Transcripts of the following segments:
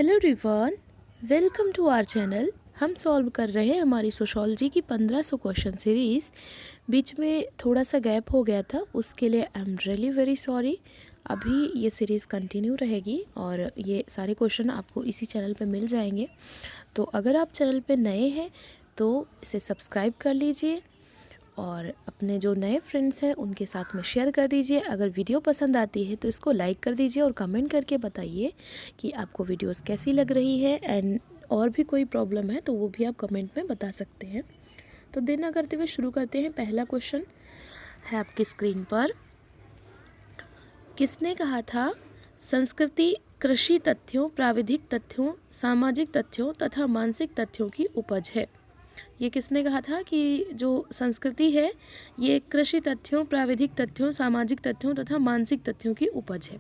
Hello everyone, welcome to our channel. हम solve कर रहे हैं हमारी सोशोलॉजी की 1500 क्वेश्चन सीरीज़। बीच में थोड़ा सा गैप हो गया था, उसके लिए I am really very sorry. अभी ये सीरीज़ कंटिन्यू रहेगी और ये सारे क्वेश्चन आपको इसी चैनल पे मिल जाएंगे। तो अगर आप चैनल पे नए हैं तो इसे सब्सक्राइब कर लीजिए और अपने जो नए फ्रेंड्स हैं उनके साथ में शेयर कर दीजिए। अगर वीडियो पसंद आती है तो इसको लाइक कर दीजिए और कमेंट करके बताइए कि आपको वीडियोस कैसी लग रही है। एंड और भी कोई प्रॉब्लम है तो वो भी आप कमेंट में बता सकते हैं। तो देर ना करते हुए शुरू करते हैं। पहला क्वेश्चन है आपकी स्क्रीन पर। किसने कहा था संस्कृति कृषि तथ्यों, प्राविधिक तथ्यों, सामाजिक तथ्यों तथा मानसिक तथ्यों की उपज है? ये किसने कहा था कि जो संस्कृति है ये कृषि तथ्यों, प्राविधिक तथ्यों, सामाजिक तथ्यों तथा मानसिक तथ्यों की उपज है?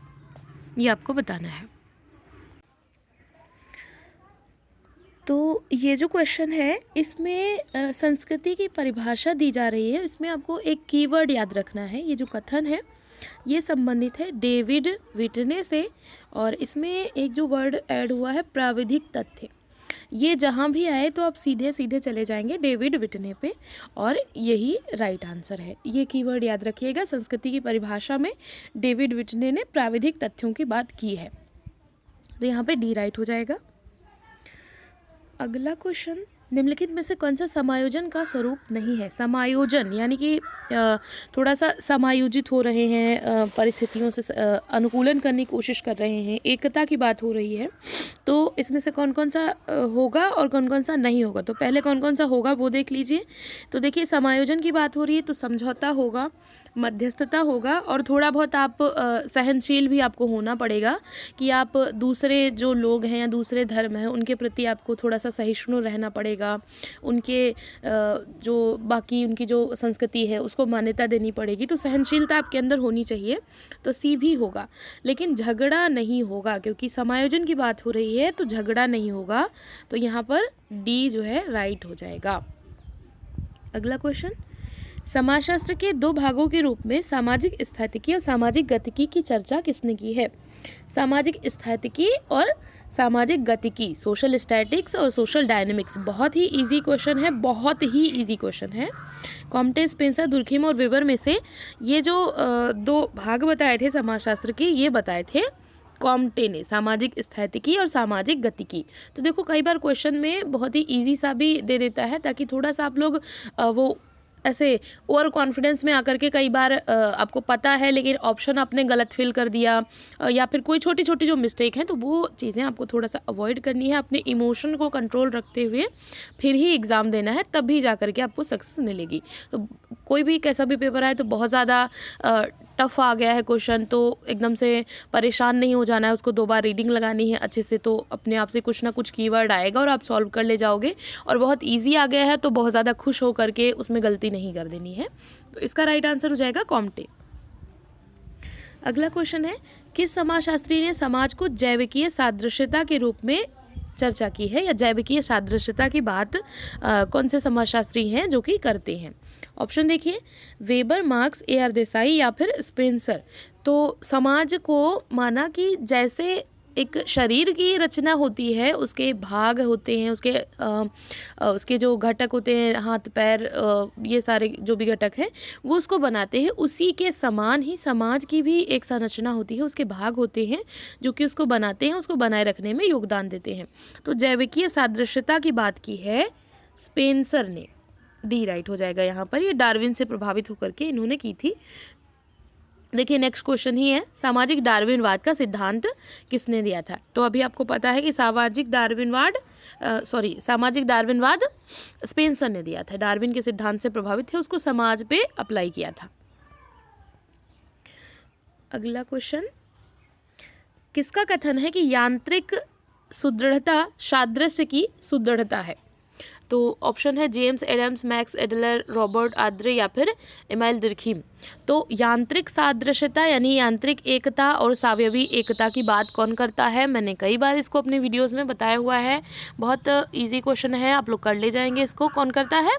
ये आपको बताना है। तो ये जो क्वेश्चन है इसमें संस्कृति की परिभाषा दी जा रही है। इसमें आपको एक कीवर्ड याद रखना है। ये जो कथन है ये संबंधित है डेविड विटने से और इसमें एक जो वर्ड ऐड हुआ है प्राविधिक तथ्य। ये जहाँ भी आए तो आप सीधे सीधे चले जाएंगे डेविड विटने पे और यही राइट आंसर है। ये कीवर्ड याद रखिएगा। संस्कृति की परिभाषा में डेविड विटने ने प्राविधिक तथ्यों की बात की है, तो यहाँ पे डी राइट हो जाएगा। अगला क्वेश्चन, निम्नलिखित में से कौन सा समायोजन का स्वरूप नहीं है? समायोजन यानी कि थोड़ा सा समायोजित हो रहे हैं, परिस्थितियों से अनुकूलन करने की कोशिश कर रहे हैं, एकता की बात हो रही है। तो इसमें से कौन कौन सा होगा और कौन कौन सा नहीं होगा? तो पहले कौन कौन सा होगा वो देख लीजिए। तो देखिए, समायोजन की बात हो रही है तो समझौता होगा, मध्यस्थता होगा और थोड़ा बहुत आप सहनशील भी आपको होना पड़ेगा कि आप दूसरे जो लोग हैं या दूसरे धर्म हैं उनके प्रति आपको थोड़ा सा सहिष्णु रहना पड़ेगा। उनके जो बाकी उनकी जो संस्कृति है उसको मान्यता देनी पड़ेगी। तो सहनशीलता आपके अंदर होनी चाहिए, तो सी भी होगा। लेकिन झगड़ा नहीं होगा, क्योंकि समायोजन की बात हो रही है तो झगड़ा नहीं होगा। तो यहाँ पर डी जो है राइट हो जाएगा। अगला क्वेश्चन, समाजशास्त्र के दो भागों के रूप में सामाजिक स्थितिकी और सामाजिक गतिकी की चर्चा किसने की है? सामाजिक स्थितिकी और सामाजिक गतिकी, सोशल स्टैटिक्स और सोशल डायनेमिक्स। बहुत ही इजी क्वेश्चन है, बहुत ही इजी क्वेश्चन है। कॉम्टे, स्पेंसर, दुर्खिम और वेबर में से ये जो दो भाग बताए थे समाजशास्त्र के, ये बताए थे कॉम्टे ने, सामाजिक स्थितिकी और सामाजिक गतिकी। तो देखो, कई बार क्वेश्चन में बहुत ही इजी सा भी दे देता है ताकि थोड़ा सा आप लोग वो ऐसे ओवर कॉन्फिडेंस में आकर के कई बार आपको पता है लेकिन ऑप्शन आपने गलत फिल कर दिया या फिर कोई छोटी छोटी जो मिस्टेक है, तो वो चीज़ें आपको थोड़ा सा अवॉइड करनी है। अपने इमोशन को कंट्रोल रखते हुए फिर ही एग्ज़ाम देना है, तब भी जा कर के आपको सक्सेस मिलेगी। तो कोई भी कैसा भी पेपर आए तो बहुत ज़्यादा टफ आ गया है क्वेश्चन तो एकदम से परेशान नहीं हो जाना है, उसको 2 बार रीडिंग लगानी है अच्छे से, तो अपने आप से कुछ ना कुछ कीवर्ड आएगा और आप सॉल्व कर ले जाओगे। और बहुत ईजी आ गया है तो बहुत ज़्यादा खुश हो करके उसमें गलती नहीं कर देनी है। तो इसका राइट आंसर हो जाएगा कॉम्टे। अगला क्वेश्चन है, किस समाजशास्त्री ने समाज को जैविकीय सादृश्यता के रूप में चर्चा की है, या जैविकीय सादृश्यता की बात कौन से समाजशास्त्री हैं जो कि करते हैं? ऑप्शन देखिए, वेबर, मार्क्स, ए.आर. देसाई या फिर स्पेंसर। तो समाज को माना कि जैसे एक शरीर की रचना होती है, उसके भाग होते हैं, उसके जो घटक होते हैं, हाथ पैर, ये सारे जो भी घटक हैं वो उसको बनाते हैं, उसी के समान ही समाज की भी एक संरचना होती है, उसके भाग होते हैं जो कि उसको बनाते हैं, उसको बनाए रखने में योगदान देते हैं। तो जैविकीय सादृश्यता की बात की है स्पेंसर ने, डी राइट हो जाएगा यहाँ पर। ये डार्विन से प्रभावित होकर के इन्होंने की थी। देखिए, नेक्स्ट क्वेश्चन ही है, सामाजिक डार्विनवाद का सिद्धांत किसने दिया था? तो अभी आपको पता है कि सामाजिक डार्विनवाद स्पेंसर ने दिया था। डार्विन के सिद्धांत से प्रभावित थे, उसको समाज पे अप्लाई किया था। अगला क्वेश्चन, किसका कथन है कि यांत्रिक सुदृढ़ता सादृश्य की सुदृढ़ता है? तो ऑप्शन है James Adams, Max Adler, Robert Ardrey या फिर एमाइल दुर्खिम। तो यांत्रिक सादृश्यता यानी यांत्रिक एकता और सावयवी एकता की बात कौन करता है? मैंने कई बार इसको अपने वीडियोस में बताया हुआ है, बहुत इजी क्वेश्चन है, आप लोग कर ले जाएंगे इसको। कौन करता है?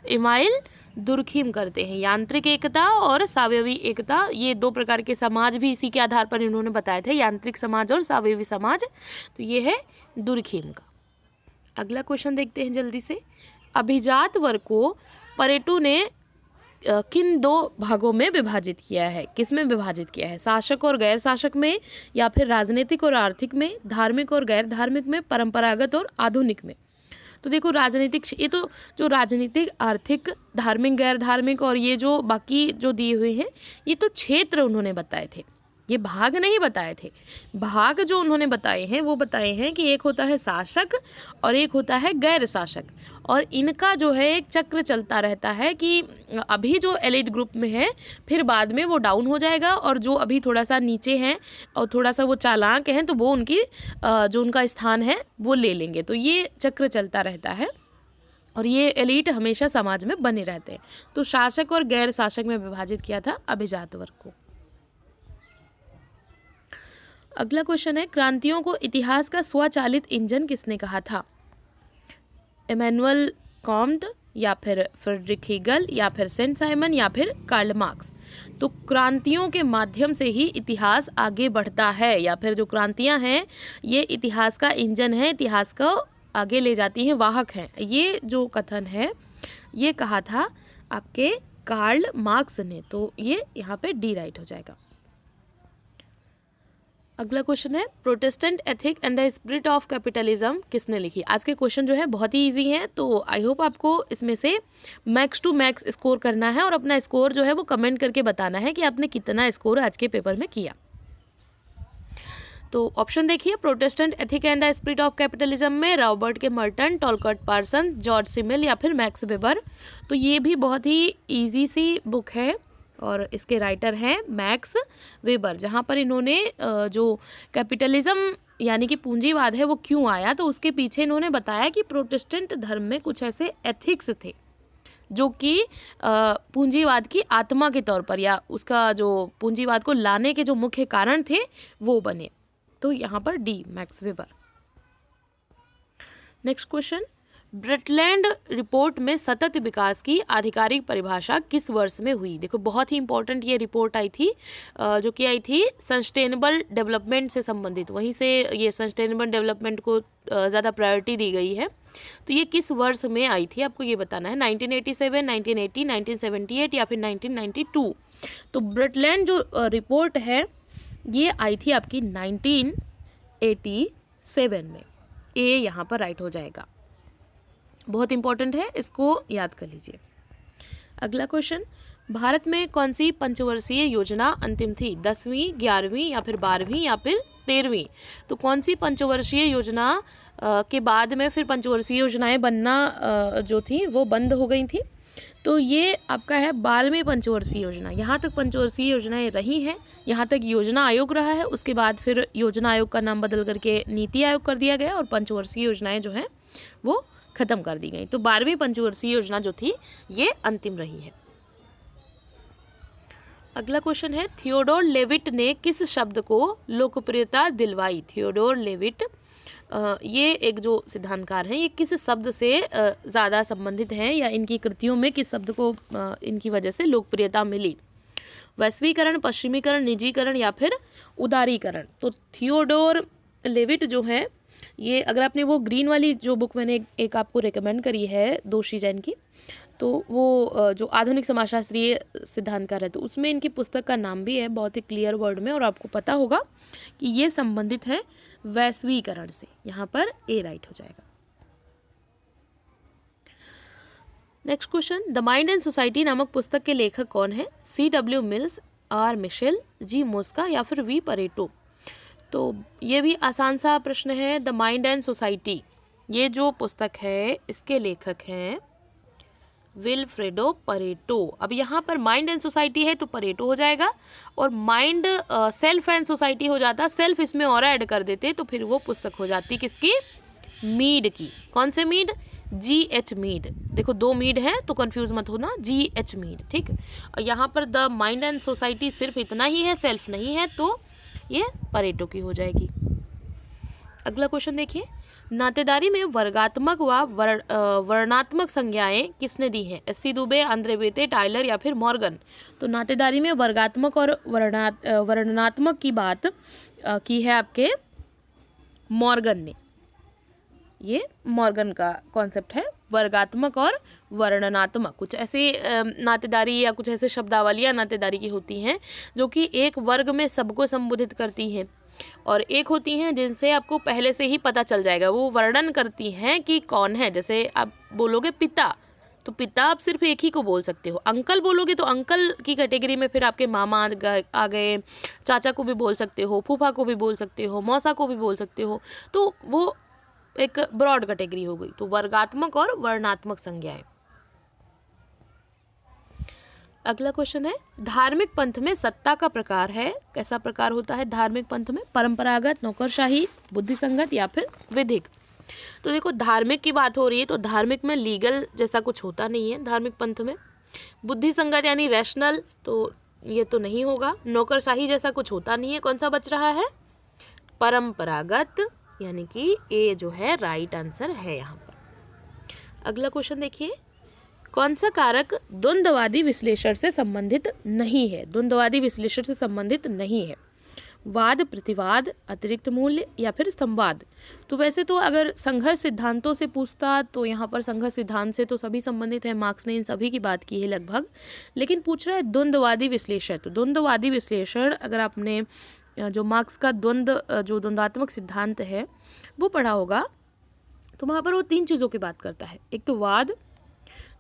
एमाइल दुर्खिम करते हैं। यांत्रिक एकता और सावयवी एकता, ये दो प्रकार के समाज भी इसी के आधार पर इन्होंने बताए थे, यांत्रिक समाज और सावयवी समाज। तो ये है दुर्खिम का। अगला क्वेश्चन देखते हैं जल्दी से। अभिजात वर्ग को परेटो ने किन दो भागों में विभाजित किया है? किस में विभाजित किया है? शासक और गैर शासक में, या फिर राजनीतिक और आर्थिक में, धार्मिक और गैर धार्मिक में, परंपरागत और आधुनिक में। तो देखो राजनीतिक, ये तो जो राजनीतिक, आर्थिक, धार्मिक, गैर धार्मिक और ये जो बाकी जो दिए हुए हैं, ये तो क्षेत्र उन्होंने बताए थे, ये भाग नहीं बताए थे। भाग जो उन्होंने बताए हैं वो बताए हैं कि एक होता है शासक और एक होता है गैर शासक, और इनका जो है एक चक्र चलता रहता है कि अभी जो एलिट ग्रुप में है फिर बाद में वो डाउन हो जाएगा, और जो अभी थोड़ा सा नीचे हैं और थोड़ा सा वो चालाक हैं तो वो उनकी जो उनका स्थान है वो ले लेंगे। तो ये चक्र चलता रहता है और ये एलिट हमेशा समाज में बने रहते हैं। तो शासक और गैर शासक में विभाजित किया था अभिजात वर्ग को। अगला क्वेश्चन है, क्रांतियों को इतिहास का स्वचालित इंजन किसने कहा था? इमैनुअल कांट, या फिर फ्रेडरिक हेगल, या फिर सेंट साइमन, या फिर कार्ल मार्क्स। तो क्रांतियों के माध्यम से ही इतिहास आगे बढ़ता है, या फिर जो क्रांतियां हैं ये इतिहास का इंजन है, इतिहास को आगे ले जाती हैं, वाहक हैं। ये जो कथन है ये कहा था आपके कार्ल मार्क्स ने। तो ये यहाँ पे डी राइट हो जाएगा। अगला क्वेश्चन है, Protestant ethic and the spirit of capitalism किसने लिखी? आज के क्वेश्चन जो है बहुत ही इजी हैं, तो आई होप आपको इसमें से मैक्स टू मैक्स स्कोर करना है और अपना स्कोर जो है वो कमेंट करके बताना है कि आपने कितना स्कोर आज के पेपर में किया। तो ऑप्शन देखिए, Protestant ethic and the spirit of capitalism में Robert K Merton, टॉलकॉट person, George Simmel, या फिर मैक्स वेबर। तो ये भी बहुत ही ईजी सी बुक है और इसके राइटर हैं मैक्स वेबर, जहाँ पर इन्होंने जो कैपिटलिज्म यानी कि पूंजीवाद है वो क्यों आया, तो उसके पीछे इन्होंने बताया कि प्रोटेस्टेंट धर्म में कुछ ऐसे एथिक्स थे जो कि पूंजीवाद की आत्मा के तौर पर, या उसका जो पूंजीवाद को लाने के जो मुख्य कारण थे वो बने। तो यहाँ पर D, Max Weber. Next question, Brundtland report में सतत विकास की आधिकारिक परिभाषा किस वर्ष में हुई? देखो बहुत ही इंपॉर्टेंट ये रिपोर्ट आई थी, जो कि आई थी सस्टेनेबल डेवलपमेंट से संबंधित, वहीं से ये सस्टेनेबल डेवलपमेंट को ज़्यादा प्रायोरिटी दी गई है। तो ये किस वर्ष में आई थी आपको ये बताना है, 1987, 1980, 1978 या फिर 1992। तो ब्रटलैंड जो रिपोर्ट है ये आई थी आपकी 1987 में। ए यहाँ पर राइट हो जाएगा, बहुत इंपॉर्टेंट है, इसको याद कर लीजिए। अगला क्वेश्चन, भारत में कौन सी पंचवर्षीय योजना अंतिम थी? 10वीं, 11वीं, या फिर 12वीं, या फिर 13वीं? तो कौन सी पंचवर्षीय योजना के बाद में फिर पंचवर्षीय योजनाएं बनना जो थी वो बंद हो गई थी? तो ये आपका है 12वीं पंचवर्षीय योजना। यहाँ तक पंचवर्षीय योजनाएं रही हैं, यहाँ तक योजना आयोग रहा है, उसके बाद फिर योजना आयोग का नाम बदल करके नीति आयोग कर दिया गया और पंचवर्षीय योजनाएं जो हैं वो खत्म कर दी गई। तो 12वीं पंचवर्षीय योजना जो थी ये अंतिम रही है। अगला क्वेश्चन है, थियोडोर लेविट ने किस शब्द को लोकप्रियता दिलवाई? थियोडोर लेविट ये एक जो सिद्धांतकार हैं, ये किस शब्द से ज़्यादा संबंधित हैं, या इनकी कृतियों में किस शब्द को इनकी वजह से लोकप्रियता मिली? वैश्वीकरण, पश्चिमीकरण, निजीकरण, या फिर उदारीकरण? तो थियोडोर लेविट जो है ये, अगर आपने वो ग्रीन वाली जो बुक मैंने एक आपको रेकमेंड करी है दोषी जैन की, तो वो जो आधुनिक समाजशास्त्रीय सिद्धांतकार है, तो उसमें इनकी पुस्तक का नाम भी है बहुत ही क्लियर वर्ड में, और आपको पता होगा कि ये संबंधित है वैश्वीकरण से। यहाँ पर ए राइट हो जाएगा। Next question, the mind and society नामक पुस्तक के लेखक कौन है? C.W. Mills, R. Michel, G. Mosca, या फिर V. परेटो? तो ये भी आसान सा प्रश्न है। द माइंड एंड सोसाइटी ये जो पुस्तक है इसके लेखक हैं विल्फ्रेडो परेटो। अब यहाँ पर माइंड एंड सोसाइटी है तो परेटो हो जाएगा, और माइंड सेल्फ एंड सोसाइटी हो जाता, सेल्फ इसमें और ऐड कर देते तो फिर वो पुस्तक हो जाती किसकी? मीड की। कौन से मीड? G.H. मीड। देखो दो मीड है तो कंफ्यूज मत होना, G.H. मीड, ठीक। और यहाँ पर द माइंड एंड सोसाइटी सिर्फ इतना ही है, सेल्फ नहीं है, तो ये परेटो की हो जाएगी। अगला क्वेश्चन देखिए, नातेदारी में वर्गात्मक व वर्णात्मक संज्ञाएं किसने दी हैं? SC. Dube, Andre Beteille, Tylor या फिर मॉर्गन? तो नातेदारी में वर्गात्मक और वर्णनात्मक की बात की है आपके मॉर्गन ने। ये मॉर्गन का कॉन्सेप्ट है, वर्गात्मक और वर्णनात्मक। कुछ ऐसे नातेदारी या कुछ ऐसे शब्दावलियाँ नातेदारी की होती हैं जो कि एक वर्ग में सबको संबोधित करती हैं, और एक होती हैं जिनसे आपको पहले से ही पता चल जाएगा, वो वर्णन करती हैं कि कौन है। जैसे आप बोलोगे पिता, तो पिता आप सिर्फ एक ही को बोल सकते हो। अंकल बोलोगे तो अंकल की कैटेगरी में फिर आपके मामा आ गए, चाचा को भी बोल सकते हो, फूफा को भी बोल सकते हो, मौसा को भी बोल सकते हो। तो वो एक ब्रॉड कैटेगरी हो गई। तो वर्गात्मक और वर्णात्मक संज्ञाएं। अगला क्वेश्चन है, धार्मिक पंथ में सत्ता का प्रकार है, कैसा प्रकार होता है धार्मिक पंथ में? परंपरागत, नौकरशाही, बुद्धि संगत या फिर विधिक? तो देखो, धार्मिक की बात हो रही है तो धार्मिक में लीगल जैसा कुछ होता नहीं है धार्मिक पंथ में। बुद्धि संगत यानी रैशनल, तो ये तो नहीं होगा। नौकरशाही जैसा कुछ होता नहीं है। कौन सा बच रहा है? परंपरागत, यानी कि ए जो है राइट आंसर है यहाँ पर। अगला क्वेश्चन देखिए, कौन सा कारक द्वंद्ववादी विश्लेषण से संबंधित नहीं है? द्वंद्ववादी विश्लेषण से संबंधित नहीं है। वाद, प्रतिवाद, अतिरिक्त मूल्य या फिर संवाद? तो वैसे तो अगर संघर्ष सिद्धांतों से पूछता तो यहाँ पर संघर्ष सिद्धांत से तो सभी संबंधित है, मार्क्स ने इन सभी की बात की है लगभग। लेकिन पूछ रहा है द्वंद्ववादी विश्लेषण। तो द्वंद्ववादी विश्लेषण अगर आपने जो मार्क्स का जो द्वंद्वात्मक सिद्धांत है वो पढ़ा होगा, तो वहाँ पर वो 3 चीज़ों की बात करता है। एक तो वाद,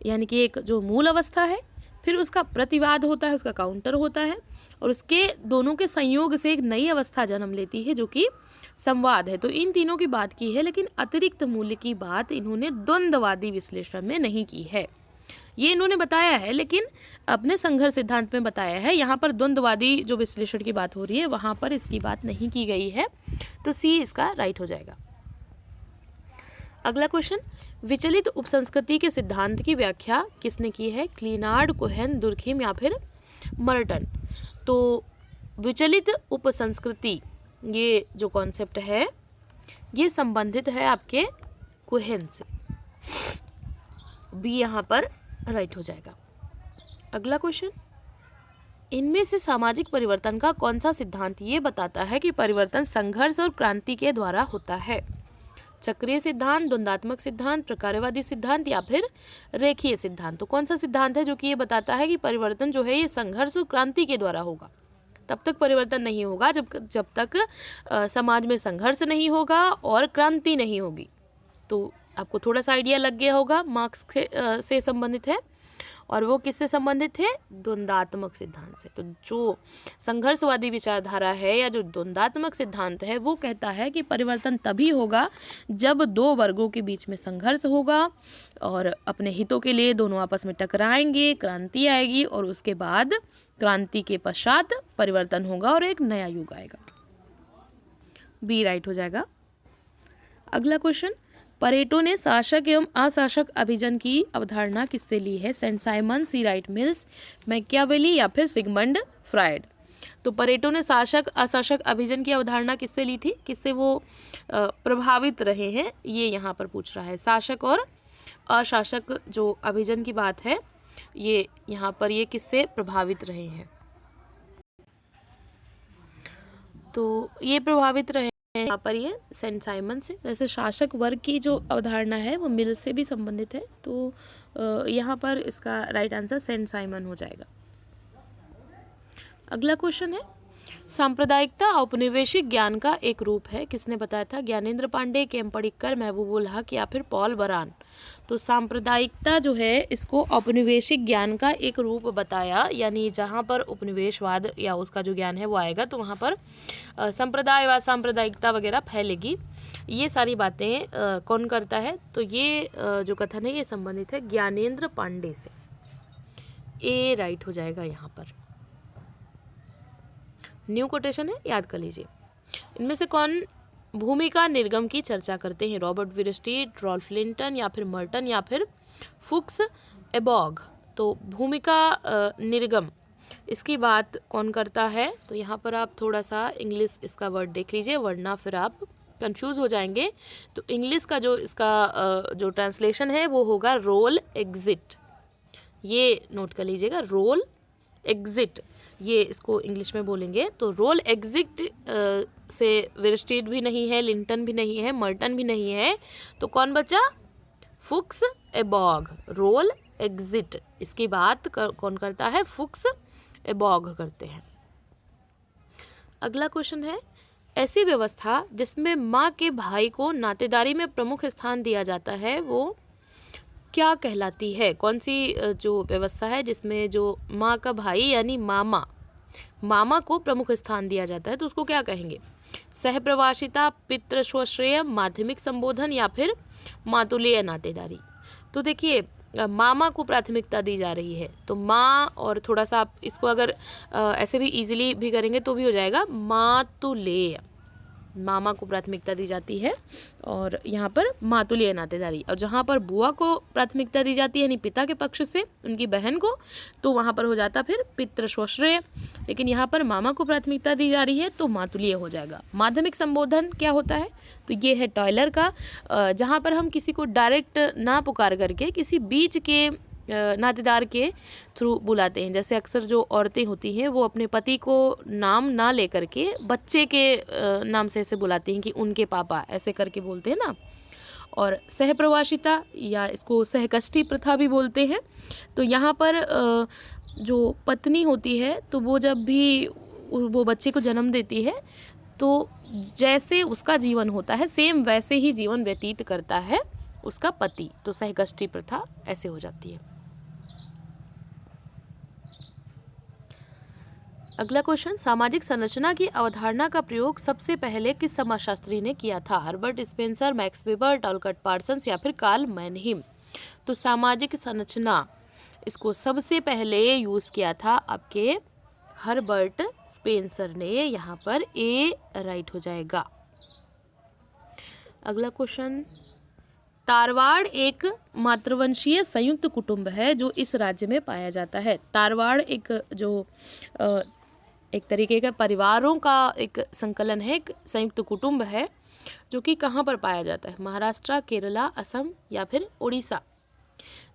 यानी कि एक जो मूल अवस्था है, फिर उसका प्रतिवाद होता है, उसका काउंटर होता है, और उसके दोनों के संयोग से एक नई अवस्था जन्म लेती है जो कि संवाद है। तो इन तीनों की बात की है, लेकिन अतिरिक्त मूल्य की बात इन्होंने द्वंद्ववादी विश्लेषण में नहीं की है। ये इन्होंने बताया है लेकिन अपने संघर्ष सिद्धांत में बताया है। यहाँ पर द्वंद्ववादी जो विश्लेषण की बात हो रही है वहाँ पर इसकी बात नहीं की गई है। तो सी इसका राइट हो जाएगा। अगला क्वेश्चन, विचलित उपसंस्कृति के सिद्धांत की व्याख्या किसने की है? क्लीनार्ड, कोहेन, दुर्खिम या फिर मर्टन? तो विचलित उपसंस्कृति ये जो कॉन्सेप्ट है ये संबंधित है आपके कोहेन से। बी यहाँ पर राइट हो जाएगा। अगला क्वेश्चन, इनमें से सामाजिक परिवर्तन का कौन सा सिद्धांत ये बताता है कि परिवर्तन संघर्ष और क्रांति के द्वारा होता है? चक्रीय सिद्धांत, द्वंद्वात्मक सिद्धांत, प्रकारवादी सिद्धांत या फिर रेखीय सिद्धांत? तो कौन सा सिद्धांत है जो कि ये बताता है कि परिवर्तन जो है ये संघर्ष और क्रांति के द्वारा होगा? तब तक परिवर्तन नहीं होगा जब तक समाज में संघर्ष नहीं होगा और क्रांति नहीं होगी। तो आपको थोड़ा सा आइडिया लग गया होगा, मार्क्स से संबंधित है, और वो किससे संबंधित है? द्वंद्वात्मक सिद्धांत से। तो जो संघर्षवादी विचारधारा है या जो द्वंद्वात्मक सिद्धांत है वो कहता है कि परिवर्तन तभी होगा जब 2 वर्गों के बीच में संघर्ष होगा और अपने हितों के लिए दोनों आपस में टकराएंगे, क्रांति आएगी, और उसके बाद क्रांति के पश्चात परिवर्तन होगा और एक नया युग आएगा। बी राइट हो जाएगा। अगला क्वेश्चन, परेटो ने शासक एवं अशासक अभिजन की अवधारणा किससे ली है? सेंट साइमन, सी राइट मिल्स, मैकियावेली या फिर सिगमंड फ्रायड? तो परेटो ने शासक अशासक अभिजन की अवधारणा किससे ली थी? किससे वो प्रभावित रहे हैं, ये यहाँ पर पूछ रहा है। शासक और अशासक जो अभिजन की बात है ये यहाँ पर ये किससे प्रभावित रहे हैं? तो ये प्रभावित रहे यहाँ पर ये सेंट साइमन से। वैसे शासक वर्ग की जो अवधारणा है वो मिल से भी संबंधित है, तो यहाँ पर इसका राइट आंसर सेंट साइमन हो जाएगा। अगला क्वेश्चन है, सांप्रदायिकता औपनिवेशिक ज्ञान का एक रूप है, किसने बताया था? ज्ञानेंद्र पांडे, केम पडिक्कर, महबूबुल हक या फिर पॉल बरान? तो सांप्रदायिकता जो है इसको औपनिवेशिक ज्ञान का एक रूप बताया, यानी जहाँ पर उपनिवेशवाद या उसका जो ज्ञान है वो आएगा तो वहाँ पर संप्रदायवाद, सांप्रदायिकता वगैरह फैलेगी। ये सारी बातें कौन करता है? तो ये जो कथन है ये संबंधित है ज्ञानेंद्र पांडे से। ए राइट हो जाएगा यहाँ पर। न्यू कोटेशन है, याद कर लीजिए। इनमें से कौन भूमिका निर्गम की चर्चा करते हैं? रॉबर्ट विरस्टीट, रॉल्फ लिंटन या फिर मर्टन या फिर फुक्स एबॉग? तो भूमिका निर्गम इसकी बात कौन करता है? तो यहाँ पर आप थोड़ा सा इंग्लिश इसका वर्ड देख लीजिए, वरना फिर आप कंफ्यूज हो जाएंगे तो इंग्लिश का जो इसका जो ट्रांसलेशन है वो होगा रोल एग्जिट। ये नोट कर लीजिएगा, रोल एग्जिट, ये इसको इंग्लिश में बोलेंगे। तो रोल एग्जिट से वेरस्टेड भी नहीं है, लिंटन भी नहीं है, मर्टन भी नहीं है, तो कौन बचा? फुक्स एबॉग। रोल एग्जिट, इसकी बात कौन करता है? फुक्स एबॉग करते हैं। अगला क्वेश्चन है, ऐसी व्यवस्था जिसमें माँ के भाई को नातेदारी में प्रमुख स्थान दिया जाता है वो क्या कहलाती है? कौन सी जो व्यवस्था है जिसमें जो माँ का भाई यानी मामा को प्रमुख स्थान दिया जाता है तो उसको क्या कहेंगे? सहप्रवासिता, पितृस्वश्रेय, माध्यमिक संबोधन या फिर मातुलेय नातेदारी। तो देखिए मामा को प्राथमिकता दी जा रही है, तो माँ और थोड़ा सा आप इसको अगर ऐसे भी इजीली भी करेंगे तो भी हो जाएगा, मातुलेय, मामा को प्राथमिकता दी जाती है और यहाँ पर मातुलेय नातेदारी। और जहाँ पर बुआ को प्राथमिकता दी जाती है यानी पिता के पक्ष से उनकी बहन को, तो वहाँ पर हो जाता फिर पितृस्वश्रेय। लेकिन यहाँ पर मामा को प्राथमिकता दी जा रही है तो मातुलेय हो जाएगा। माध्यमिक संबोधन क्या होता है? तो ये है टॉयलर का, जहाँ पर हम किसी को डायरेक्ट ना पुकार करके किसी बीच के नातेदार के थ्रू बुलाते हैं। जैसे अक्सर जो औरतें होती हैं वो अपने पति को नाम ना लेकर के बच्चे के नाम से ऐसे बुलाती हैं कि उनके पापा, ऐसे करके बोलते हैं ना। और सहप्रवासिता या इसको सहकष्टी प्रथा भी बोलते हैं। तो यहाँ पर जो पत्नी होती है तो वो जब भी वो बच्चे को जन्म देती है तो जैसे उसका जीवन होता है सेम वैसे ही जीवन व्यतीत करता है उसका पति, तो सहकष्टी प्रथा ऐसे हो जाती है। अगला क्वेश्चन, सामाजिक संरचना की अवधारणा का प्रयोग सबसे पहले किस समाजशास्त्री ने किया था? Herbert Spencer, Max Weber, Talcott Parsons या फिर कार्ल मैनहीम। तो सामाजिक संरचना इसको सबसे पहले यूज किया था आपके हर्बर्ट स्पेंसर ने, यहाँ पर ए राइट हो जाएगा। अगला क्वेश्चन, तारवाड़ एक मातृवंशीय संयुक्त कुटुंब है जो इस राज्य में पाया जाता है। तारवाड़ एक जो एक तरीके का परिवारों का एक संकलन है, एक संयुक्त कुटुंब है जो कि कहाँ पर पाया जाता है? महाराष्ट्र, केरला, असम या फिर उड़ीसा।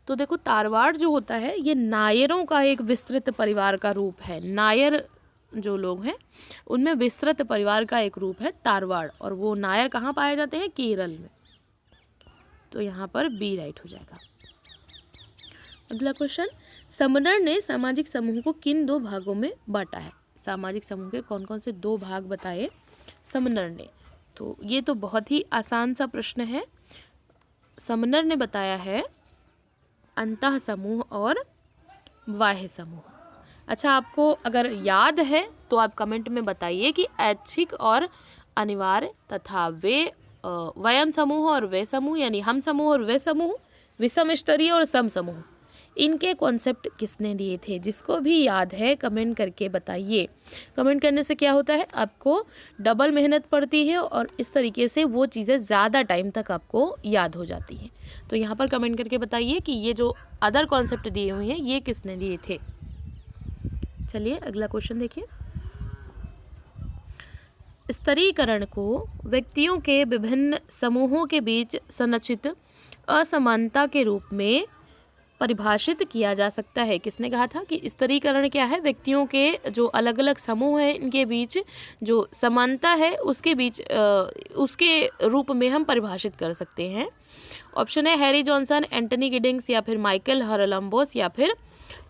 तो देखो तारवाड़ जो होता है ये नायरों का एक विस्तृत परिवार का रूप है। नायर जो लोग हैं उनमें विस्तृत परिवार का एक रूप है तारवाड़, और वो नायर कहाँ पाए जाते हैं? केरल में। तो यहाँ पर बी राइट हो जाएगा। अगला क्वेश्चन, समनर ने सामाजिक समूह को किन दो भागों में बांटा है? सामाजिक समूह के कौन कौन से दो भाग बताए समनर ने? तो ये तो बहुत ही आसान सा प्रश्न है। समनर ने बताया है अंतः समूह और बाह्य समूह। अच्छा, आपको अगर याद है तो आप कमेंट में बताइए कि ऐच्छिक और अनिवार्य तथा वे वयम समूह और वे समूह यानी हम समूह और वे समूह, विषम स्तरीय और सम समूह, इनके कॉन्सेप्ट किसने दिए थे? जिसको भी याद है कमेंट करके बताइए। कमेंट करने से क्या होता है, आपको डबल मेहनत पड़ती है और इस तरीके से वो चीज़ें ज़्यादा टाइम तक आपको याद हो जाती हैं। तो यहाँ पर कमेंट करके बताइए कि ये जो अदर कॉन्सेप्ट दिए हुए हैं ये किसने दिए थे। चलिए अगला क्वेश्चन देखिए, स्तरीकरण को व्यक्तियों के विभिन्न समूहों के बीच संरचित असमानता के रूप में परिभाषित किया जा सकता है। किसने कहा था कि स्तरीकरण क्या है? व्यक्तियों के जो अलग अलग समूह हैं इनके बीच जो समानता है उसके बीच उसके रूप में हम परिभाषित कर सकते हैं। ऑप्शन है हैरी जॉनसन, एंटनी गिडिंग्स या फिर माइकल हरलम्बोस या फिर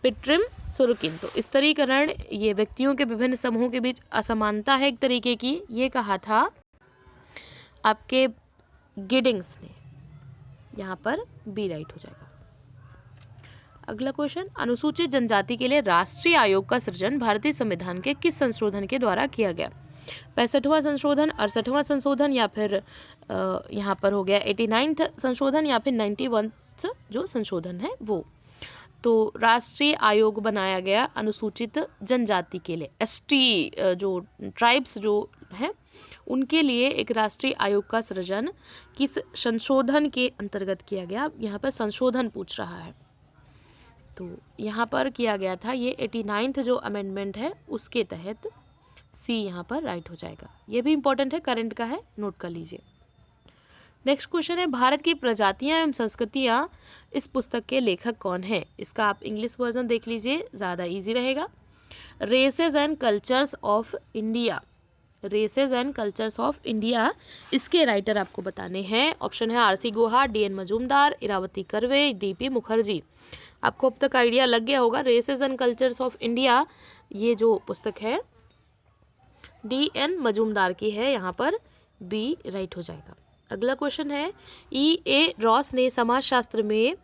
पिट्रिम सुरुकिन। तो स्तरीकरण ये व्यक्तियों के विभिन्न समूहों के बीच असमानता है एक तरीके की, ये कहा था आपके गिडिंग्स ने। यहाँ पर बी राइट हो जाएगा। अगला क्वेश्चन, अनुसूचित जनजाति के लिए राष्ट्रीय आयोग का सृजन भारतीय संविधान के किस संशोधन के द्वारा किया गया? 65वां संशोधन, 68वां संशोधन या फिर यहाँ पर हो गया 89th संशोधन या फिर 91th जो संशोधन है वो। तो राष्ट्रीय आयोग बनाया गया अनुसूचित जनजाति के लिए, एसटी जो ट्राइब्स जो हैं उनके लिए एक राष्ट्रीय आयोग का सृजन किस संशोधन के अंतर्गत किया गया? यहाँ पर संशोधन पूछ रहा है। तो यहाँ पर किया गया था ये 89th जो अमेंडमेंट है उसके तहत सी यहाँ पर राइट हो जाएगा। ये भी इंपॉर्टेंट है, करंट का है, नोट कर लीजिए। नेक्स्ट क्वेश्चन है, भारत की प्रजातियां एवं संस्कृतियां, इस पुस्तक के लेखक कौन है? इसका आप इंग्लिश वर्जन देख लीजिए, ज़्यादा इजी रहेगा। Races and cultures of India, races and cultures of India, इसके राइटर आपको बताने हैं। ऑप्शन है R C Guha, D N Majumdar, Irawati Karve, D P Mukherjee. आपको अब तक आइडिया लग गया होगा, races and cultures of India ये जो पुस्तक है डी एन मजूमदार की है, यहाँ पर बी राइट हो जाएगा। अगला क्वेश्चन है, ई ए रॉस ने समाजशास्त्र में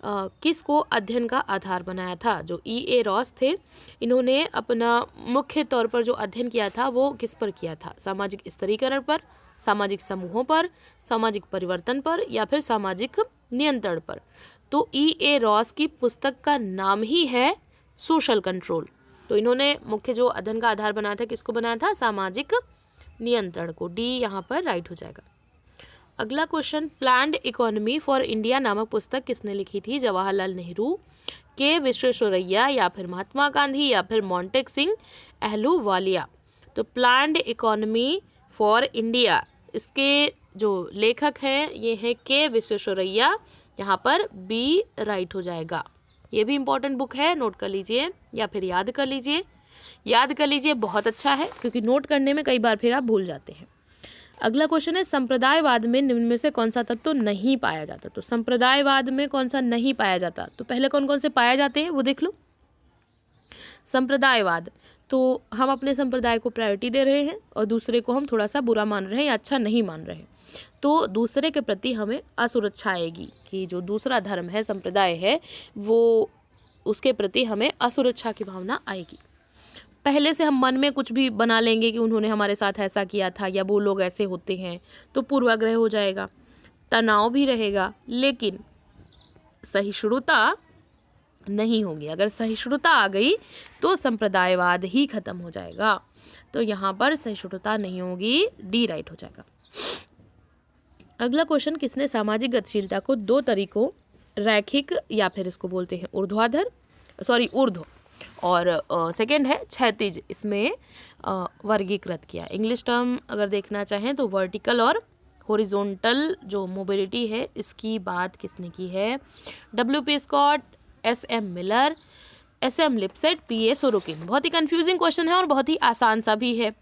किसको अध्ययन का आधार बनाया था? जो ई ए रॉस थे, इन्होंने अपना मुख्य तौर पर जो अध्ययन किया था वो किस पर किया था? सामाजिक स्तरीकरण पर, सामाजिक समूहों पर, सामाजिक परिवर्तन पर, या फिर सामाजिक नियंत्रण पर? तो ई ए रॉस की पुस्तक का नाम ही है सोशल कंट्रोल। तो इन्होंने मुख्य जो अध्ययन का आधार बनाया था, किसको बनाया था? सामाजिक नियंत्रण को। डी यहाँ पर राइट हो जाएगा। अगला question, planned economy for India नामक पुस्तक किसने लिखी थी? जवाहरलाल नेहरू, के विश्वेश्वरैया, या फिर महात्मा गांधी, या फिर मोंटेक सिंह अहलूवालिया? तो प्लान्ड इकोनॉमी फॉर इंडिया, इसके जो लेखक हैं ये हैं के विश्वेश्वरैया, यहाँ पर बी राइट हो जाएगा। ये भी इंपॉर्टेंट बुक है, नोट कर लीजिए या फिर याद कर लीजिए। याद कर लीजिए, बहुत अच्छा है, क्योंकि नोट करने में कई बार फिर आप भूल जाते हैं। अगला क्वेश्चन है, संप्रदायवाद में निम्न में से कौन सा तत्व नहीं पाया जाता? तो संप्रदायवाद में कौन सा नहीं पाया जाता? तो पहले कौन कौन से पाए जाते हैं वो देख लो। संप्रदायवाद, तो हम अपने संप्रदाय को प्रायोरिटी दे रहे हैं और दूसरे को हम थोड़ा सा बुरा मान रहे हैं या अच्छा नहीं मान रहे हैं, तो दूसरे के प्रति हमें असुरक्षा आएगी कि जो दूसरा धर्म है, संप्रदाय है, वो उसके प्रति हमें असुरक्षा की भावना आएगी। पहले से हम मन में कुछ भी बना लेंगे कि उन्होंने हमारे साथ ऐसा किया था या वो लोग ऐसे होते हैं, तो पूर्वाग्रह हो जाएगा, तनाव भी रहेगा, लेकिन सहिष्णुता नहीं होगी। अगर सहिष्णुता आ गई तो संप्रदायवाद ही खत्म हो जाएगा। तो यहाँ पर सहिष्णुता नहीं होगी, डी राइट हो जाएगा। अगला क्वेश्चन, किसने सामाजिक गतिशीलता को दो तरीकों, रैखिक या फिर इसको बोलते हैं ऊर्ध्व और सेकंड है क्षैतिज, इसमें वर्गीकृत किया? इंग्लिश टर्म अगर देखना चाहें तो वर्टिकल और हॉरिजॉन्टल जो मोबिलिटी है, इसकी बात किसने की है? W P Scott, S M Miller, S M Lipset, P A Sorokin. बहुत ही कंफ्यूजिंग क्वेश्चन है और बहुत ही आसान सा भी है।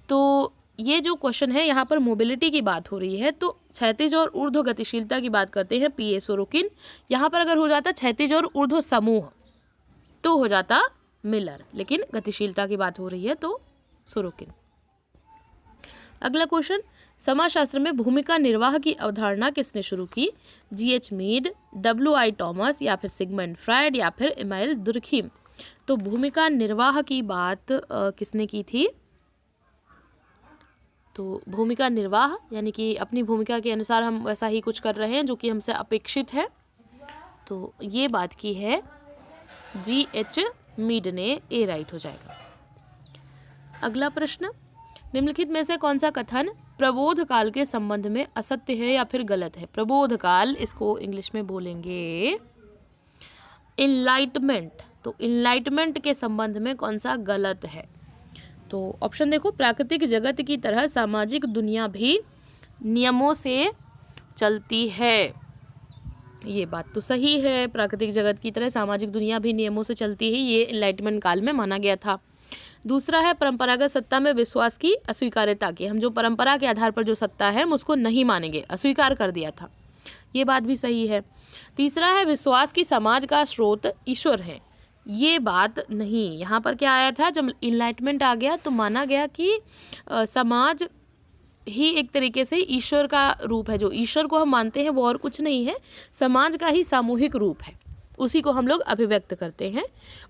तो ये जो क्वेश्चन है यहाँ पर मोबिलिटी की बात हो रही है, तो क्षैतिज और ऊर्ध्व गतिशीलता की बात करते हैं पी ए सोरोकिन। यहाँ पर अगर हो जाता क्षैतिज और ऊर्ध्व समूह तो हो जाता मिलर, लेकिन गतिशीलता की बात हो रही है तो सोरोकिन। अगला क्वेश्चन, समाजशास्त्र में भूमिका निर्वाह की अवधारणा किसने शुरू की? G H Mead, W I Thomas, या फिर सिगमंड फ्रायड, या फिर इमाइल दुर्खीम? तो भूमिका निर्वाह की बात किसने की थी? तो भूमिका निर्वाह यानी कि अपनी भूमिका के अनुसार हम वैसा ही कुछ कर रहे हैं जो कि हमसे अपेक्षित है, तो ये बात की है जी एच मीड ने, ए राइट हो जाएगा। अगला प्रश्न, निम्नलिखित में से कौन सा कथन प्रबोध काल के संबंध में असत्य है या फिर गलत है? प्रबोध काल, इसको इंग्लिश में बोलेंगे इनलाइटमेंट। तो इनलाइटमेंट के संबंध में कौन सा गलत है? तो ऑप्शन देखो, प्राकृतिक जगत की तरह सामाजिक दुनिया भी नियमों से चलती है। ये बात तो सही है, प्राकृतिक जगत की तरह सामाजिक दुनिया भी नियमों से चलती है, ये एनलाइटमेंट काल में माना गया था। दूसरा है परंपरागत सत्ता में विश्वास की अस्वीकार्यता की, हम जो परंपरा के आधार पर जो सत्ता है हम उसको नहीं मानेंगे, अस्वीकार कर दिया था, ये बात भी सही है। तीसरा है विश्वास की समाज का स्रोत ईश्वर है, ये बात नहीं। यहाँ पर क्या आया था, जब इनलाइटमेंट आ गया तो माना गया कि समाज ही एक तरीके से ईश्वर का रूप है, जो ईश्वर को हम मानते हैं वो और कुछ नहीं है, समाज का ही सामूहिक रूप है, उसी को हम लोग अभिव्यक्त करते हैं।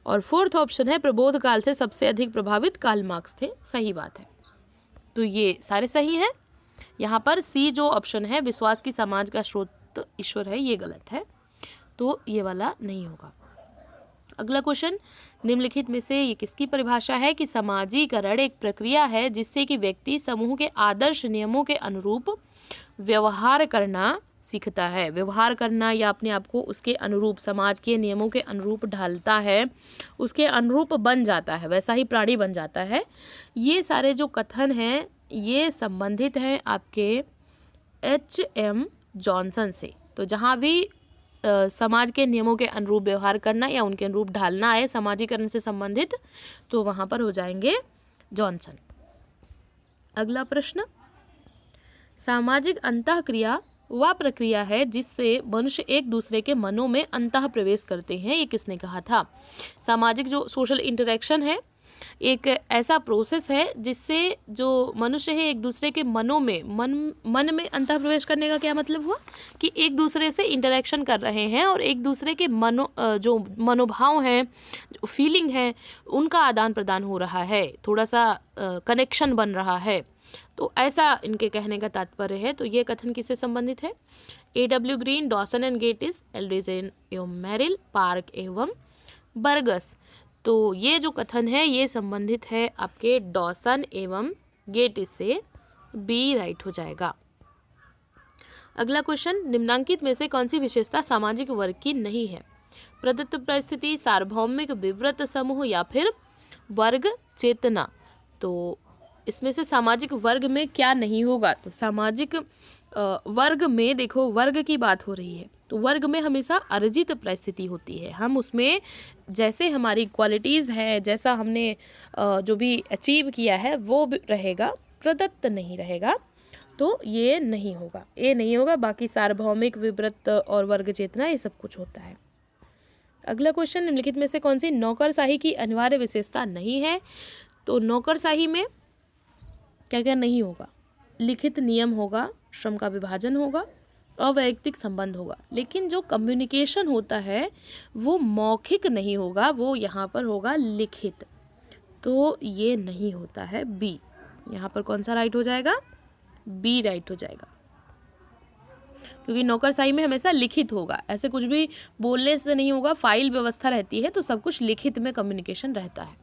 और फोर्थ ऑप्शन है प्रबोध काल से सबसे अधिक प्रभावित कार्ल मार्क्स थे, सही बात है। तो ये सारे सही हैं। यहाँ पर सी जो ऑप्शन है विश्वास की समाज का स्रोत ईश्वर है, ये गलत है, तो ये वाला नहीं होगा। अगला क्वेश्चन, निम्नलिखित में से ये किसकी परिभाषा है कि समाजीकरण एक प्रक्रिया है जिससे कि व्यक्ति समूह के आदर्श नियमों के अनुरूप व्यवहार करना सीखता है, व्यवहार करना या अपने आप को उसके अनुरूप, समाज के नियमों के अनुरूप ढालता है, उसके अनुरूप बन जाता है, वैसा ही प्राणी बन जाता है। ये सारे जो कथन हैं ये संबंधित हैं आपके H.M. जॉनसन से। तो जहाँ भी समाज के नियमों के अनुरूप व्यवहार करना या उनके अनुरूप ढालना है समाजीकरण से संबंधित, तो वहाँ पर हो जाएंगे जॉनसन। अगला प्रश्न, सामाजिक अंतःक्रिया वह प्रक्रिया है जिससे मनुष्य एक दूसरे के मनों में अंतः प्रवेश करते हैं, ये किसने कहा था? सामाजिक जो सोशल इंटरेक्शन है एक ऐसा प्रोसेस है जिससे जो मनुष्य है एक दूसरे के मनों में मन में अंतः प्रवेश करने का क्या मतलब हुआ कि एक दूसरे से इंटरेक्शन कर रहे हैं और एक दूसरे के जो मनोभाव हैं, जो फीलिंग है, उनका आदान प्रदान हो रहा है, थोड़ा सा कनेक्शन बन रहा है। तो ऐसा इनके कहने का तात्पर्य है। तो ये कथन किससे संबंधित है? A.W. ग्रीन, डॉसन एंड गेटिस, एल्ड्रिजेन एवं मेरिल, पार्क एवं बर्गस। तो ये जो कथन है ये संबंधित है आपके डॉसन एवं गेटिस से, बी राइट हो जाएगा। अगला क्वेश्चन, निम्नांकित में से कौन सी विशेषता सामाजिक वर्ग की नहीं है? प्रदत्त परिस्थिति, सार्वभौमिक विवृत समूह या फिर वर्ग चेतना। तो इसमें से सामाजिक वर्ग में क्या नहीं होगा? तो सामाजिक वर्ग में देखो वर्ग की बात हो रही है तो वर्ग में हमेशा अर्जित परिस्थिति होती है, हम उसमें जैसे हमारी क्वालिटीज़ हैं, जैसा हमने जो भी अचीव किया है वो रहेगा, प्रदत्त नहीं रहेगा। तो ये नहीं होगा, ये नहीं होगा। बाकी सार्वभौमिक, विवृत और वर्ग चेतना ये सब कुछ होता है। अगला क्वेश्चन, निम्नलिखित में से कौन सी नौकरशाही की अनिवार्य विशेषता नहीं है? तो नौकरशाही में क्या क्या नहीं होगा? लिखित नियम होगा, श्रम का विभाजन होगा, अवैयक्तिक संबंध होगा, लेकिन जो कम्युनिकेशन होता है वो मौखिक नहीं होगा, वो यहाँ पर होगा लिखित। तो ये नहीं होता है, बी। यहाँ पर कौन सा राइट हो जाएगा? बी राइट हो जाएगा, क्योंकि नौकरशाही में हमेशा लिखित होगा, ऐसे कुछ भी बोलने से नहीं होगा, फाइल व्यवस्था रहती है तो सब कुछ लिखित में कम्युनिकेशन रहता है।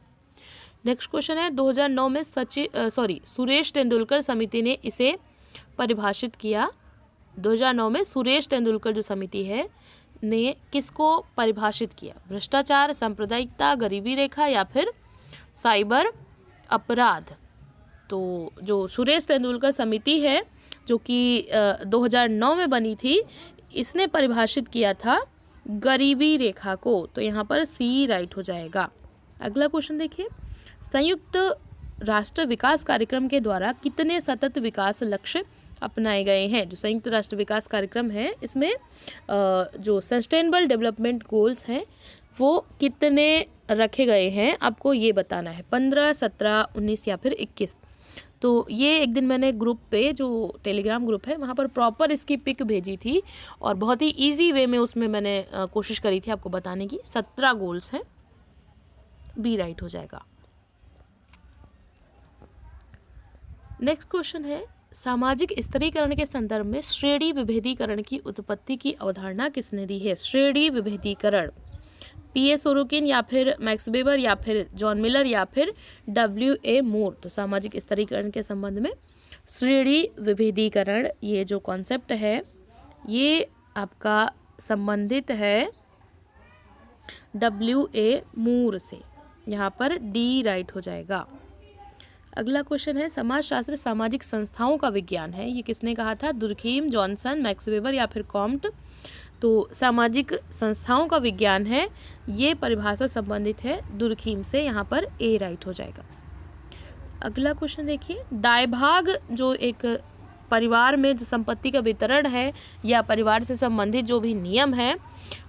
नेक्स्ट क्वेश्चन है, 2009 में सुरेश तेंदुलकर समिति ने इसे परिभाषित किया। 2009 में सुरेश तेंदुलकर जो समिति है ने किसको परिभाषित किया? भ्रष्टाचार, सांप्रदायिकता, गरीबी रेखा या फिर साइबर अपराध। तो जो सुरेश तेंदुलकर समिति है जो कि 2009 में बनी थी, इसने परिभाषित किया था गरीबी रेखा को। तो यहाँ पर सी राइट हो जाएगा। अगला क्वेश्चन देखिए, संयुक्त राष्ट्र विकास कार्यक्रम के द्वारा कितने सतत विकास लक्ष्य अपनाए गए हैं? जो संयुक्त राष्ट्र विकास कार्यक्रम है इसमें जो सस्टेनेबल डेवलपमेंट गोल्स हैं वो कितने रखे गए हैं आपको ये बताना है, 15, 17, 19 या फिर 21। तो ये एक दिन मैंने ग्रुप पे, जो टेलीग्राम ग्रुप है वहाँ पर प्रॉपर इसकी पिक भेजी थी और बहुत ही इजी वे में उसमें मैंने कोशिश करी थी आपको बताने की। 17 गोल्स हैं, बी राइट हो जाएगा। नेक्स्ट क्वेश्चन है, सामाजिक स्तरीकरण के संदर्भ में श्रेणी विभेदीकरण की उत्पत्ति की अवधारणा किसने दी है? श्रेणी विभेदीकरण, P.A. सोरोकिन या फिर मैक्स वेबर या फिर जॉन मिलर या फिर W.A. मूर। तो सामाजिक स्तरीकरण के संबंध में श्रेणी विभेदीकरण ये जो कॉन्सेप्ट है ये आपका संबंधित है W.A. मूर से, यहाँ पर डी राइट हो जाएगा। अगला क्वेश्चन है, समाजशास्त्र सामाजिक संस्थाओं का विज्ञान है, ये किसने कहा था? दुर्खीम, जॉनसन, मैक्स वेबर या फिर कॉम्ट। तो सामाजिक संस्थाओं का विज्ञान है, ये परिभाषा संबंधित है दुर्खीम से, यहाँ पर ए राइट हो जाएगा। अगला क्वेश्चन देखिए, दायभाग जो एक परिवार में जो संपत्ति का वितरण है या परिवार से संबंधित जो भी नियम है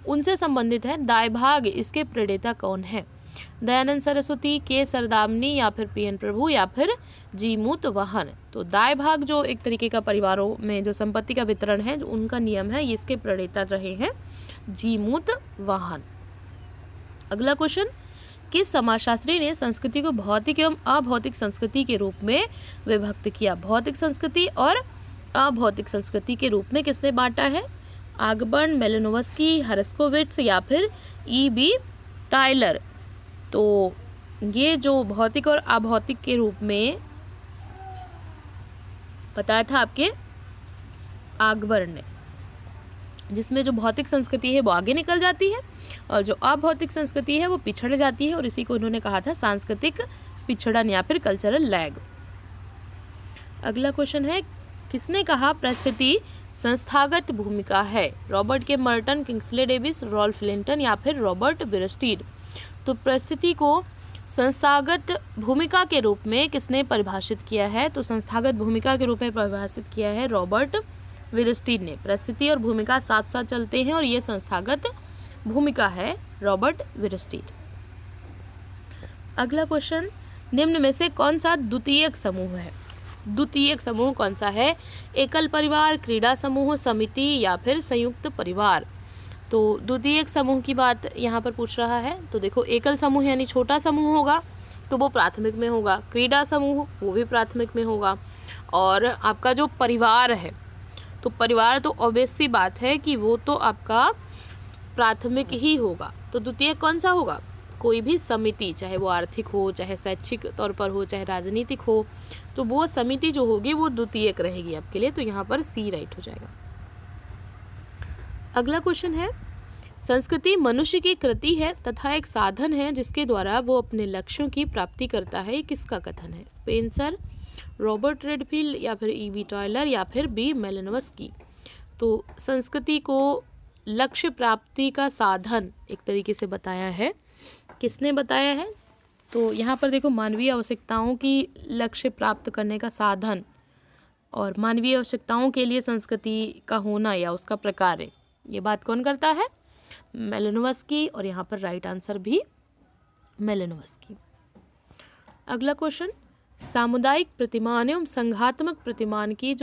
उनसे संबंधित है। दायभाग इसके प्रणेता कौन है? दयानंद सरस्वती, के सरदामनी या फिर P.N. प्रभु या फिर जीमूत वाहन। तो दायभाग जो एक तरीके का परिवारों में जो संपत्ति का वितरण है जो उनका नियम है, इसके प्रणेता रहे हैं जीमूत वाहन। अगला क्वेश्चन, किस समाजशास्त्री ने संस्कृति को भौतिक एवं अभौतिक संस्कृति के रूप में विभक्त किया? भौतिक संस्कृति और अभौतिक संस्कृति के रूप में किसने बांटा है? आगबर्न, मेलिनोवस्की, हर्स्कोविट्स या फिर E.B. टायलर। तो ये जो भौतिक और अभौतिक के रूप में बताया था आपके आगबर्न ने। जिसमें जो भौतिक संस्कृति है वो आगे निकल जाती है और जो अभौतिक संस्कृति है वो पिछड़ जाती है, और इसी को इन्होंने कहा था सांस्कृतिक पिछड़न या फिर कल्चरल लैग। अगला क्वेश्चन है, किसने कहा परिस्थिति संस्थागत भूमिका है? Robert K Merton, Kingsley Davis, Ralph Linton या फिर रॉबर्ट विरस्टीड। तो परिस्थिति को संस्थागत भूमिका के रूप में किसने परिभाषित किया है? तो संस्थागत भूमिका के रूप में परिभाषित किया है रॉबर्ट विरस्टीड ने। परिस्थिति और भूमिका साथ साथ चलते हैं और ये संस्थागत भूमिका है, रॉबर्ट विरस्टीड। अगला क्वेश्चन, निम्न में से कौन सा द्वितीयक समूह है? द्वितीयक समूह कौन सा है? एकल परिवार, क्रीड़ा समूह, समिति या फिर संयुक्त परिवार। तो द्वितीयक समूह की बात यहाँ पर पूछ रहा है। तो देखो, एकल समूह यानी छोटा समूह होगा तो वो प्राथमिक में होगा, क्रीड़ा समूह वो भी प्राथमिक में होगा, और आपका जो परिवार है, तो परिवार तो ऑब्वियस सी बात है कि वो तो आपका प्राथमिक ही होगा। तो द्वितीयक कौन सा होगा? कोई भी समिति, चाहे वो आर्थिक हो, चाहे शैक्षिक तौर पर हो, चाहे राजनीतिक हो, तो वो समिति जो होगी वो द्वितीयक रहेगी आपके लिए। तो यहाँ पर सी राइट हो जाएगा। अगला क्वेश्चन है, संस्कृति मनुष्य की कृति है तथा एक साधन है जिसके द्वारा वो अपने लक्ष्यों की प्राप्ति करता है। किसका कथन है? स्पेंसर, रॉबर्ट रेडफील्ड या फिर ईवी टॉयलर या फिर बी मेलिनोवस्की। तो संस्कृति को लक्ष्य प्राप्ति का साधन एक तरीके से बताया है। किसने बताया है? तो यहाँ पर देखो, मानवीय आवश्यकताओं की लक्ष्य प्राप्त करने का साधन और मानवीय आवश्यकताओं के लिए संस्कृति का होना या उसका प्रकार है, ये बात कौन करता है? मेलिनोवस्की, और यहाँ पर राइट आंसर भी मेलिनोवस्की। अगला क्वेश्चन, सामुदायिक प्रतिमान एवं संघात्मक प्रतिमान की ये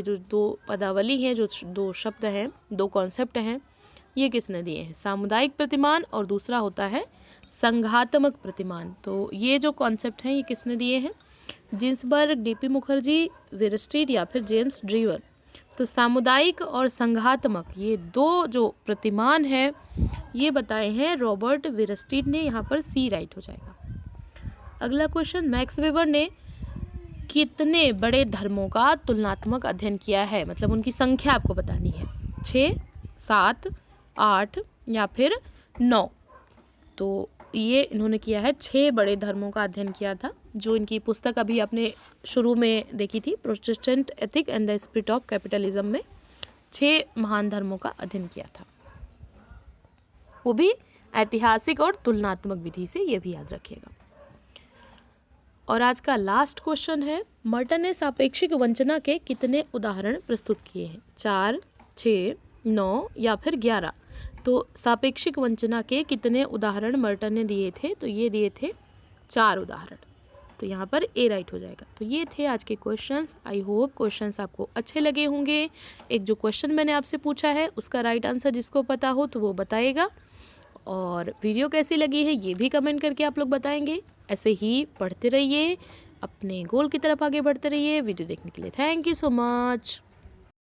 जो दो पदावली हैं, जो दो शब्द हैं, दो कॉन्सेप्ट हैं, ये किसने दिए हैं? सामुदायिक प्रतिमान और दूसरा होता है संघात्मक प्रतिमान। तो ये जो कॉन्सेप्ट हैं ये किसने दिए हैं? जिन्सबर्ग, डीपी मुखर्जी, विरस्टीड या फिर जेम्स ड्रीवर। तो सामुदायिक और संघात्मक ये दो जो प्रतिमान है ये बताए हैं रॉबर्ट विरस्टीड ने। यहाँ पर सी राइट हो जाएगा। अगला क्वेश्चन, मैक्स वेबर ने कितने बड़े धर्मों का तुलनात्मक अध्ययन किया है? मतलब उनकी संख्या आपको बतानी है, 6, 7, 8 या फिर 9। तो ये इन्होंने किया है, 6 बड़े धर्मों का अध्ययन किया था। जो इनकी पुस्तक अभी आपने शुरू में देखी थी, Protestant ethic and the spirit of capitalism, में 6 महान धर्मों का अध्ययन किया था, वो भी ऐतिहासिक और तुलनात्मक विधि से, ये भी याद रखिएगा। और आज का लास्ट क्वेश्चन है, मर्टन ने सापेक्षिक वंचना के कितने उदाहरण प्रस्तुत किए हैं? 4, 6, 9 या फिर 11। तो सापेक्षिक वंचना के कितने उदाहरण मर्टन ने दिए थे? तो ये दिए थे 4 उदाहरण। तो यहाँ पर ए राइट हो जाएगा। तो ये थे आज के क्वेश्चंस। आई होप क्वेश्चंस आपको अच्छे लगे होंगे। एक जो क्वेश्चन मैंने आपसे पूछा है उसका राइट आंसर जिसको पता हो तो वो बताएगा, और वीडियो कैसी लगी है ये भी कमेंट करके आप लोग बताएंगे। ऐसे ही पढ़ते रहिए, अपने गोल की तरफ आगे बढ़ते रहिए। वीडियो देखने के लिए थैंक यू सो मच।